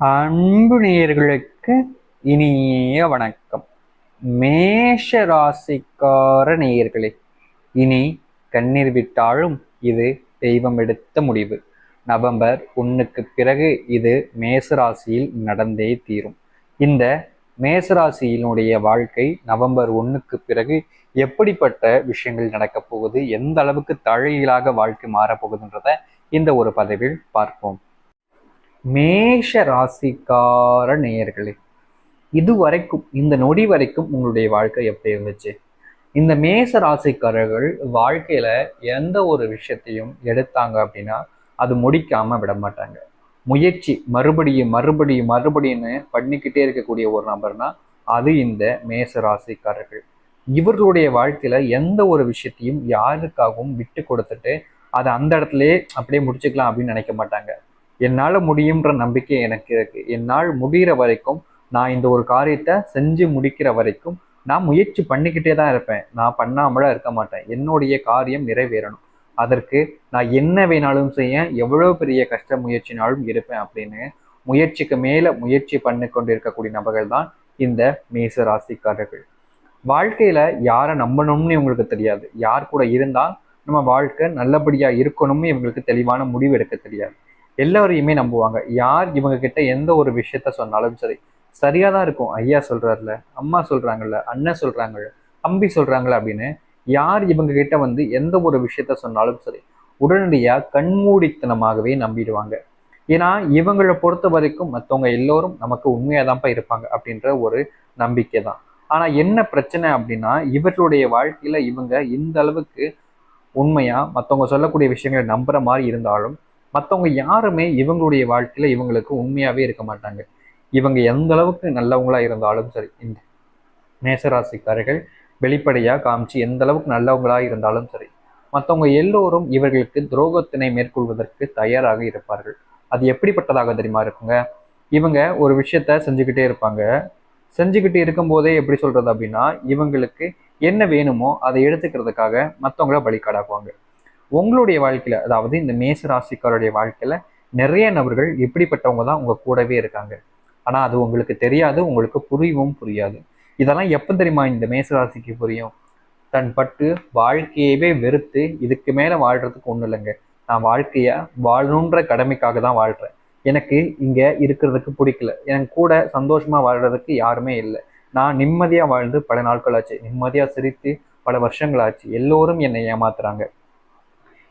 அன்பு நேயர்களுக்கு இனிய வணக்கம். மேஷ ராசிக்கார நேயர்களே, இனி கண்ணீர் விட்டாலும் இது தெய்வம் எடுத்த முடிவு. நவம்பர் 1க்கு பிறகு இது மேசராசியில் நடந்தே தீரும். இந்த மேசராசியினுடைய வாழ்க்கை நவம்பர் 1க்கு பிறகு எப்படிப்பட்ட விஷயங்கள் நடக்கப் போகுது, எந்த அளவுக்கு தலைகீழாக வாழ்க்கை மாறப்போகுதுன்றத இந்த ஒரு பதிவில் பார்ப்போம். மேஷ ராசிக்கார நேயர்களே, இதுவரைக்கும் இந்த நொடி வரைக்கும் உங்களுடைய வாழ்க்கை எப்படி இருந்துச்சு? இந்த மேச ராசிக்காரர்கள் வாழ்க்கையில எந்த ஒரு விஷயத்தையும் எடுத்தாங்க அப்படின்னா அது முடிக்காம விட மாட்டாங்க. முயற்சி மறுபடியும் மறுபடியும் மறுபடியும்னு பண்ணிக்கிட்டே இருக்கக்கூடிய ஒரு நபர்னா அது இந்த மேச ராசிக்காரர்கள். இவர்களுடைய வாழ்க்கையில எந்த ஒரு விஷயத்தையும் யாருக்காகவும் விட்டு கொடுத்துட்டு அதை அந்த இடத்துலயே அப்படியே முடிச்சுக்கலாம் அப்படின்னு நினைக்க மாட்டாங்க. என்னால் முடியுன்ற நம்பிக்கை எனக்கு இருக்கு. என்னால் முடிகிற வரைக்கும் நான் இந்த ஒரு காரியத்தை செஞ்சு முடிக்கிற வரைக்கும் நான் முயற்சி பண்ணிக்கிட்டே தான் இருப்பேன். நான் பண்ணாமலாம் இருக்க மாட்டேன். என்னுடைய காரியம் நிறைவேறணும். அதற்கு நான் என்ன வேணாலும் செய்ய, எவ்வளோ பெரிய கஷ்ட முயற்சினாலும் இருப்பேன் அப்படின்னு முயற்சிக்கு மேல முயற்சி பண்ணி கொண்டு இருக்கக்கூடிய நபர்கள் தான் இந்த மேச ராசிக்காரர்கள். வாழ்க்கையில யாரை நம்பணும்னு இவங்களுக்கு தெரியாது. யார் கூட இருந்தால் நம்ம வாழ்க்கை நல்லபடியா இருக்கணும்னு இவங்களுக்கு தெளிவான முடிவு எடுக்க தெரியாது. எல்லாரையுமே நம்புவாங்க. யார் இவங்க கிட்ட எந்த ஒரு விஷயத்த சொன்னாலும் சரி, சரியா தான் இருக்கும். ஐயா சொல்றாருல, அம்மா சொல்றாங்கல்ல, அண்ணன் சொல்றாங்கல்ல, தம்பி சொல்றாங்கல்ல அப்படின்னு யார் இவங்க கிட்ட வந்து எந்த ஒரு விஷயத்த சொன்னாலும் சரி, உடனடியா கண்மூடித்தனமாகவே நம்பிடுவாங்க. ஏன்னா இவங்களை பொறுத்த வரைக்கும் மற்றவங்க எல்லோரும் நமக்கு உண்மையாதான்ப்பா இருப்பாங்க அப்படின்ற ஒரு நம்பிக்கை தான். ஆனா என்ன பிரச்சனை அப்படின்னா, இவர்களுடைய வாழ்க்கையில இவங்க இந்த அளவுக்கு உண்மையா மற்றவங்க சொல்லக்கூடிய விஷயங்களை நம்புற மாதிரி இருந்தாலும் மற்றவங்க யாருமே இவங்களுடைய வாழ்க்கையில இவங்களுக்கு உண்மையாவே இருக்க மாட்டாங்க. இவங்க எந்த அளவுக்கு நல்லவங்களா இருந்தாலும் சரி, இந்த மேசராசிக்காரர்கள் வெளிப்படையா காமிச்சு எந்த அளவுக்கு நல்லவங்களா இருந்தாலும் சரி, மற்றவங்க எல்லோரும் இவர்களுக்கு துரோகத்தினை மேற்கொள்வதற்கு தயாராக இருப்பார்கள். அது எப்படிப்பட்டதாக தெரியுமா இருக்குங்க? இவங்க ஒரு விஷயத்த செஞ்சுக்கிட்டே இருப்பாங்க. செஞ்சுக்கிட்டு இருக்கும்போதே எப்படி சொல்றது அப்படின்னா, இவங்களுக்கு என்ன வேணுமோ அதை எடுத்துக்கிறதுக்காக மற்றவங்கள பலிக்காடாக்குவாங்க. உங்களுடைய வாழ்க்கையில, அதாவது இந்த மேச ராசிக்காரருடைய வாழ்க்கையில நிறைய நபர்கள் இப்படிப்பட்டவங்க தான் உங்க கூடவே இருக்காங்க. ஆனா அது உங்களுக்கு தெரியாது, உங்களுக்கு புரியவும் புரியாது. இதெல்லாம் எப்ப தெரியுமா இந்த மேச ராசிக்கு புரியும்? தன் பட்டு வாழ்க்கையவே வெறுத்து இதுக்கு மேல வாழ்றதுக்கு ஒண்ணும் இல்லைங்க, நான் வாழ்க்கைய வாழணுன்ற கடமைக்காக தான் வாழ்றேன், எனக்கு இங்க இருக்கிறதுக்கு பிடிக்கல, எனக்கு கூட சந்தோஷமா வாழ்றதுக்கு யாருமே இல்லை, நான் நிம்மதியா வாழ்ந்து பல நாட்கள் ஆச்சு, நிம்மதியா சிரித்து பல வருஷங்கள் ஆச்சு, எல்லோரும் என்னை ஏமாத்துறாங்க,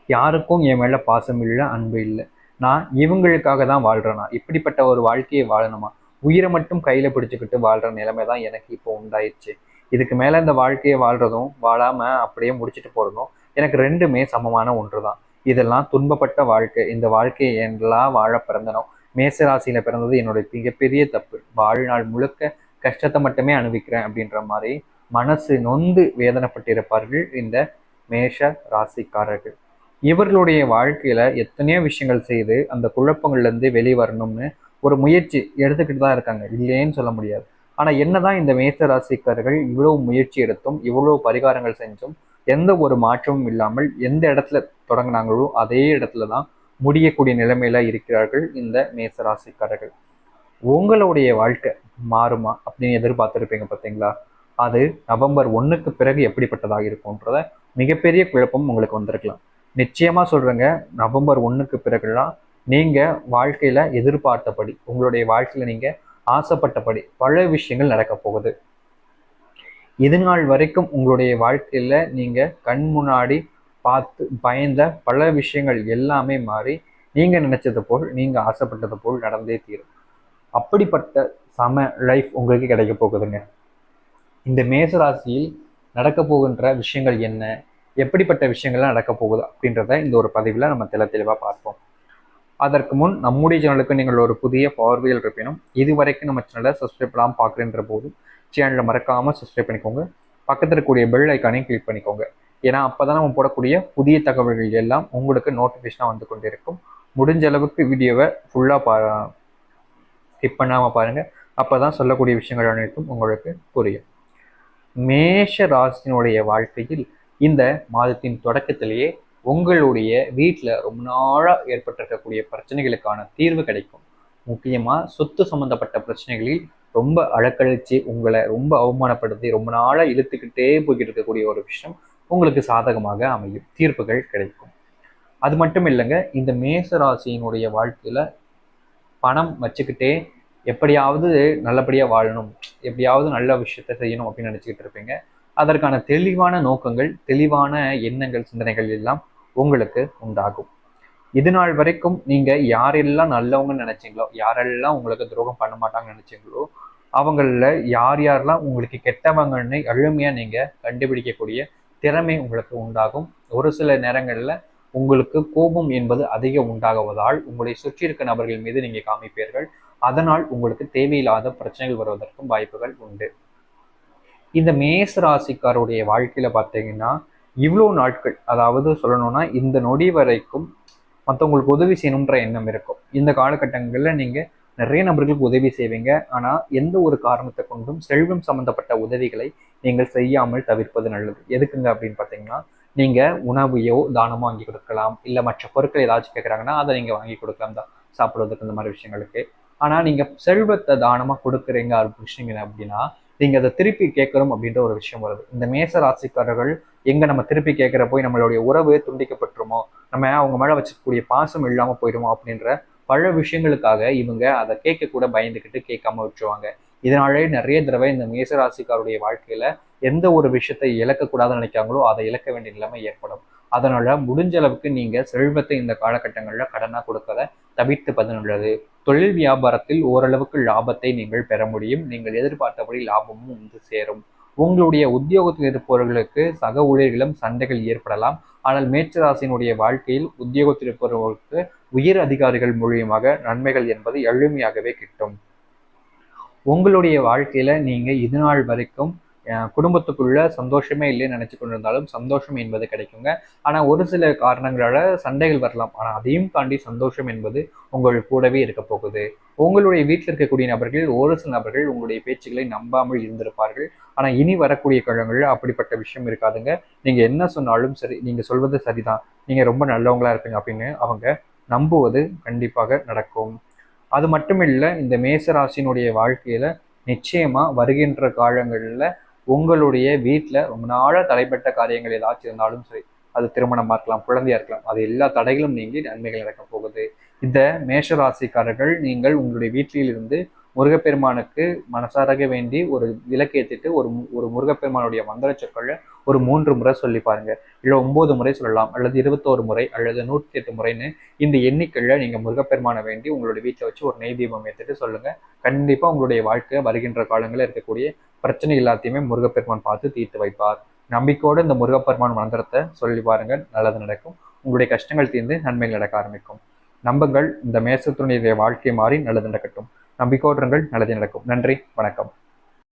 யாருக்கும் என் மேல பாசம் இல்லை, அன்பு இல்லை, நான் இவங்களுக்காக தான் வாழ்றேனா, இப்படிப்பட்ட ஒரு வாழ்க்கையை வாழணுமா, உயிரை மட்டும் கையில பிடிச்சுக்கிட்டு வாழ்ற நிலைமை தான் எனக்கு இப்போ உண்டாயிடுச்சு, இதுக்கு மேல இந்த வாழ்க்கையை வாழ்றதும் வாழாம அப்படியே முடிச்சுட்டு போறதும் எனக்கு ரெண்டுமே சமமான ஒன்று தான். இதெல்லாம் துன்பப்பட்ட வாழ்க்கை. இந்த வாழ்க்கையை எல்லாம் வாழ பிறந்தனோ, மேசராசியில பிறந்தது என்னுடைய மிகப்பெரிய தப்பு, வாழ்நாள் முழுக்க கஷ்டத்தை மட்டுமே அனுபவிக்கிறேன் அப்படின்ற மாதிரி மனசு நொந்து வேதனைப்பட்டிருப்பார்கள் இந்த மேஷ ராசிக்காரர்கள். இவர்களுடைய வாழ்க்கையில எத்தனையோ விஷயங்கள் செய்து அந்த குழப்பங்கள்ல இருந்து வெளியே வரணும்னு ஒரு முயற்சி எடுத்துக்கிட்டு தான் இருக்காங்க, இல்லைன்னு சொல்ல முடியாது. ஆனா என்னதான் இந்த மேச ராசிக்காரர்கள் இவ்வளவு முயற்சி எடுத்தும் இவ்வளவு பரிகாரங்கள் செஞ்சும் எந்த ஒரு மாற்றமும் இல்லாமல் எந்த இடத்துல தொடங்கினாங்களோ அதே இடத்துல தான் முடியக்கூடிய நிலைமையில இருக்கிறார்கள் இந்த மேச ராசிக்காரர்கள். உங்களுடைய வாழ்க்கை மாறுமா அப்படின்னு எதிர்பார்த்துருப்பீங்க பார்த்தீங்களா? அது நவம்பர் 1க்கு பிறகு எப்படிப்பட்டதாக இருக்கும்ன்றத மிகப்பெரிய குழப்பம் உங்களுக்கு வந்திருக்கலாம். நிச்சயமா சொல்றேங்க, நவம்பர் 1க்கு பிறகுலாம் நீங்க வாழ்க்கையில எதிர்பார்த்தபடி, உங்களுடைய வாழ்க்கையில நீங்க ஆசைப்பட்டபடி பல விஷயங்கள் நடக்க போகுது. இது நாள் வரைக்கும் உங்களுடைய வாழ்க்கையில நீங்க கண் முன்னாடி பார்த்து பயந்த பல விஷயங்கள் எல்லாமே மாறி நீங்க நினைச்சது போல், நீங்க ஆசைப்பட்டது போல் நடந்தே தீரும். அப்படிப்பட்ட சம லைஃப் உங்களுக்கு கிடைக்க போகுதுங்க. இந்த மேசராசியில் நடக்க போகின்ற விஷயங்கள் என்ன, எப்படிப்பட்ட விஷயங்கள்லாம் நடக்க போகுது அப்படின்றத இந்த ஒரு பதிவில் நம்ம தெளிவாக பார்ப்போம். அதற்கு முன் நம்முடைய சேனலுக்கு நீங்கள் ஒரு புதிய பார்வையில் இருப்பினும் இதுவரைக்கும் நம்ம சேனலை சப்ஸ்கிரைப் பண்ணாமல் பார்க்குறேன்ற போது சேனலை மறக்காமல் சப்ஸ்கிரைப் பண்ணிக்கோங்க. பக்கத்தில் இருக்கக்கூடிய பெல் ஐக்கானையும் கிளிக் பண்ணிக்கோங்க. ஏன்னா அப்போ தான் நம்ம போடக்கூடிய புதிய தகவல்கள் எல்லாம் உங்களுக்கு நோட்டிஃபிகேஷனாக வந்து கொண்டிருக்கும். முடிஞ்ச அளவுக்கு வீடியோவை ஃபுல்லாக ஸ்கிப் பண்ணாமல் பாருங்கள். அப்போ தான் சொல்லக்கூடிய விஷயங்கள் அனைத்தும் உங்களுக்கு புரியும். மேஷ ராசினுடைய வாழ்க்கையில் இந்த மாதத்தின் தொடக்கத்திலேயே உங்களுடைய வீட்டில் ரொம்ப நாளாக ஏற்பட்டிருக்கக்கூடிய பிரச்சனைகளுக்கான தீர்வு கிடைக்கும். முக்கியமாக சொத்து சம்மந்தப்பட்ட பிரச்சனைகளில் ரொம்ப அழக்கழிச்சு உங்களை ரொம்ப அவமானப்படுத்தி ரொம்ப நாளாக இழுத்துக்கிட்டே போய்கிட்டு இருக்கக்கூடிய ஒரு விஷயம் உங்களுக்கு சாதகமாக அமையும், தீர்ப்புகள் கிடைக்கும். அது மட்டும் இல்லைங்க, இந்த மேச ராசியினுடைய வாழ்க்கையில பணம் வச்சுக்கிட்டே எப்படியாவது நல்லபடியாக வாழணும், எப்படியாவது நல்ல விஷயத்த செய்யணும் அப்படின்னு நினச்சிக்கிட்டு இருப்பீங்க. அதற்கான தெளிவான நோக்கங்கள், தெளிவான எண்ணங்கள், சிந்தனைகள் எல்லாம் உங்களுக்கு உண்டாகும். இது நாள் வரைக்கும் நீங்க யாரெல்லாம் நல்லவங்கன்னு நினைச்சீங்களோ, யாரெல்லாம் உங்களுக்கு துரோகம் பண்ண மாட்டாங்கன்னு நினைச்சீங்களோ, அவங்கள யார் யாரெல்லாம் உங்களுக்கு கெட்டவங்கன்னு எளிமையா நீங்க கண்டுபிடிக்கக்கூடிய திறமை உங்களுக்கு உண்டாகும். ஒரு சில நேரங்கள்ல உங்களுக்கு கோபம் என்பது அதிகம் உண்டாகுவதால் உங்களை சுற்றி இருக்க நபர்கள் மீது நீங்க காமிப்பீர்கள். அதனால் உங்களுக்கு தேவையில்லாத பிரச்சனைகள் வருவதற்கும் வாய்ப்புகள் உண்டு. இந்த மேச ராசிக்காருடைய வாழ்க்கையில பார்த்தீங்கன்னா இவ்வளோ நாட்கள், அதாவது சொல்லணும்னா இந்த நொடி வரைக்கும் மற்றவங்களுக்கு உதவி செய்யணுன்ற எண்ணம் இருக்கும். இந்த காலகட்டங்களில் நீங்கள் நிறைய நபர்களுக்கு உதவி செய்வீங்க. ஆனால் எந்த ஒரு காரணத்தை கொண்டும் செல்வம் சம்பந்தப்பட்ட உதவிகளை நீங்கள் செய்யாமல் தவிர்ப்பது நல்லது. எதுக்குங்க அப்படின்னு பார்த்தீங்கன்னா, நீங்கள் உணவையோ தானமோ வாங்கி கொடுக்கலாம், இல்லை மற்ற பொருட்கள் ஏதாச்சும் கேட்குறாங்கன்னா அதை நீங்கள் வாங்கி கொடுக்கலாம் தான் சாப்பிடுவதற்கு, இந்த மாதிரி விஷயங்களுக்கு. ஆனால் நீங்கள் செல்வத்தை தானமாக கொடுக்குறீங்க அப்படின்னா நீங்கள் அதை திருப்பி கேட்கணும் அப்படின்ற ஒரு விஷயம் வருது. இந்த மேச ராசிக்காரர்கள் எங்கே நம்ம திருப்பி கேட்குற போய் நம்மளுடைய உறவு துண்டிக்கப்பட்டுருமோ, நம்ம அவங்க மேலே வச்சுக்கக்கூடிய பாசம் இல்லாமல் போயிடுமோ அப்படின்ற பல விஷயங்களுக்காக இவங்க அதை கேட்க கூட பயந்துக்கிட்டு கேட்காம விட்டுருவாங்க. இதனாலே நிறைய தடவை இந்த மேசராசிக்காருடைய வாழ்க்கையில எந்த ஒரு விஷயத்தை இழக்கக்கூடாதுன்னு நினைக்காங்களோ அதை இழக்க வேண்டிய நிலைமை ஏற்படும். அதனால முடிஞ்ச அளவுக்கு நீங்க செல்வத்தை இந்த காலகட்டங்களில் கடனா கொடுக்கறத தவிர்த்துப்பது நல்லது. தொழில் வியாபாரத்தில் ஓரளவுக்கு லாபத்தை நீங்கள் பெற முடியும். நீங்கள் எதிர்பார்த்தபடி லாபமும் வந்து சேரும். உங்களுடைய உத்தியோகத்தில் இருப்பவர்களுக்கு சக ஊழியர்களும் சண்டைகள் ஏற்படலாம். ஆனால் மேச்சராசினுடைய வாழ்க்கையில் உத்தியோகத்தில் இருப்பவர்களுக்கு உயர் அதிகாரிகள் மூலியமாக நன்மைகள் என்பது எளிமையாகவே கிட்டும். உங்களுடைய வாழ்க்கையில நீங்க இது நாள் வரைக்கும் குடும்பத்துக்குள்ள சந்தோஷமே இல்லைன்னு நினைச்சு கொண்டிருந்தாலும் சந்தோஷம் என்பது கிடைக்குங்க. ஆனா ஒரு சில காரணங்களால சண்டைகள் வரலாம். ஆனா அதையும் தாண்டி சந்தோஷம் என்பது உங்கள் கூடவே இருக்க போகுது. உங்களுடைய வீட்டில் இருக்கக்கூடிய நபர்கள், ஒரு சில நபர்கள் உங்களுடைய பேச்சுக்களை நம்பாமல் இருந்திருப்பார்கள். ஆனா இனி வரக்கூடிய காலங்களில் அப்படிப்பட்ட விஷயம் இருக்காதுங்க. நீங்க என்ன சொன்னாலும் சரி, நீங்க சொல்வது சரிதான், நீங்க ரொம்ப நல்லவங்களா இருப்பீங்க அப்படின்னு அவங்க நம்புவது கண்டிப்பாக நடக்கும். அது மட்டும் இல்லை, இந்த மேசராசினுடைய வாழ்க்கையில நிச்சயமா வருகின்ற காலங்களில் உங்களுடைய வீட்டில் ரொம்ப நாளாக தடைப்பட்ட காரியங்கள் ஏதாச்சும் இருந்தாலும் சரி, அது திருமணமாக இருக்கலாம், குழந்தையா இருக்கலாம், அது எல்லா தடைகளும் நீங்கி நன்மைகள் நடக்க போகுது. இந்த மேஷராசிக்காரர்கள் நீங்கள் உங்களுடைய வீட்டிலிருந்து முருகப்பெருமானுக்கு மனசாரக வேண்டி ஒரு விளக்கு ஏற்றிட்டு ஒரு முருகப்பெருமானுடைய மந்திர சொற்களை ஒரு 3 முறை சொல்லி பாருங்க. இல்லை 9 முறை சொல்லலாம், அல்லது 21 முறை, அல்லது 108 முறைன்னு இந்த எண்ணிக்கையில் நீங்கள் முருகப்பெருமானை வேண்டி உங்களுடைய வீட்டில் வச்சு ஒரு நெய் தீபம் ஏற்றிட்டு சொல்லுங்க. கண்டிப்பாக உங்களுடைய வாழ்க்கை வருகின்ற காலங்களில் இருக்கக்கூடிய பிரச்சனை எல்லாத்தையுமே முருகப்பெருமான் பார்த்து தீர்த்து வைப்பார். நம்பிக்கையோடு இந்த முருகப்பெருமான் மந்திரத்தை சொல்லி பாருங்க, நல்லது நடக்கும். உங்களுடைய கஷ்டங்கள் தீர்ந்து நன்மைகள் நடக்க ஆரம்பிக்கும். நம்புங்கள், இந்த மேசத்தினுடைய வாழ்க்கை மாறி நல்லது நடக்கட்டும். நம்பிக்கையோடுங்கள், நல்லது நடக்கும். நன்றி, வணக்கம்.